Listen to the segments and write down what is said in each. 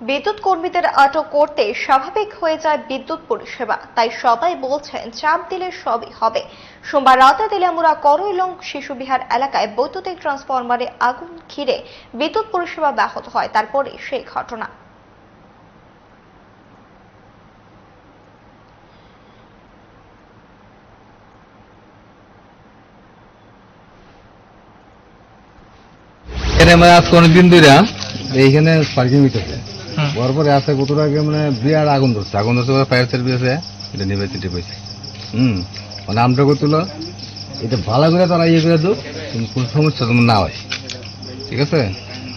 বিদ্যুৎ কর্মীদের আটক করতে স্বাভাবিক হয়ে যায় বিদ্যুৎ পরিষেবা, তাই সবাই বলছেন চাপ দিলে সবই হবে। সোমবার রাতে তেলিয়ামুড়া করইলং শিশুবিহার এলাকায় বৈদ্যুতিক ট্রান্সফরমারে আগুন ঘিরে বিদ্যুৎ পরিষেবা ব্যাহত হয়, তারপরে সেই ঘটনা। আজকে অনেকদিন ধরে এইখানে পার্কিং হইতেছে, পরপরে আছে কত আগে মানে বিরাট আগুন ধরছে ফায়ার সার্ভিস আছে, এটা নিবে চিঠি পয়সা মানে আমরা করছিল এটা ভালো করে তারা ইয়ে করে দেব, কোনো সমস্যা তোমার না হয়, ঠিক আছে।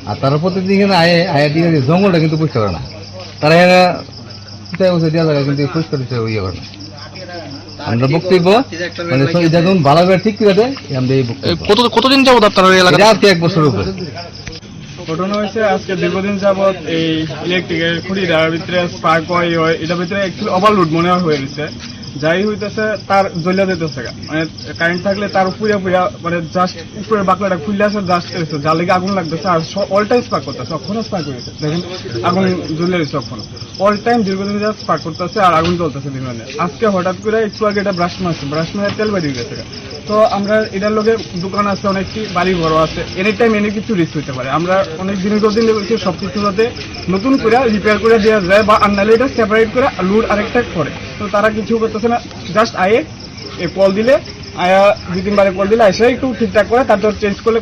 আর তারা প্রতিদিন এখানে আয়া ঠিক আছে, জঙ্গলটা কিন্তু বুঝতে পারে না, তারা এখানে বসে দেওয়া জায়গা কিন্তু পরিষ্কার দিচ্ছে ইয়ে করে না। আমরা বক্তব্য মানে এটা যখন ভালো করে ঠিক করে দেয়, আমরা এই বক্তব্য কতদিন যাবত আপনারা এই এলাকায়? আজকে 1 বছর উপরে ঘটনা হয়েছে। আজকে দীর্ঘদিন যাবত এই ইলেকট্রিকের খুঁড়িটার ভিতরে স্পার্ক হয়, এটার ভিতরে অ্যাকচুয়ালি ওভারলোড মনে হয়ে গেছে। যাই হইতেছে তার জ্বলিয়া দিতেছে, মানে কারেন্ট থাকলে তার পুড়িয়া মানে জাস্ট উপরের বাকলাটা খুললে আসে, জাস্ট যার লেগে আগুন লাগতেছে। আর অল টাইম স্পার্ক করতেছে, অক্ষণও স্পার্ক হয়েছে, দেখেন আগুন জ্বলে গেছে, অক্ষণ অল টাইম দীর্ঘদিন যা স্পার্ক করতেছে আর আগুন জ্বলতেছে দিন। আজকে হঠাৎ করে একটু আগে এটা ব্রাশ মারে তেল বেরিয়ে গেছে। তো আমরা এটার লোকে দোকান আছে, অনেকটি বাড়ি ঘর আছে, এনি টাইম এনে কিছু রিস্ক হইতে পারে। আমরা অনেক দীর্ঘদিন দেখেছি সবকিছু যাতে নতুন করে রিপেয়ার করে দেওয়া যায়, বা আনলে এটা সেপারেট করে লোড আরেকটা করে। তো তারা কিছু করতেছে না, জাস্ট আয়ে কল দিলে, আয়া 2-3 বারে কল দিলে এসে একটু ঠিকঠাক করে তারপর চেঞ্জ করলে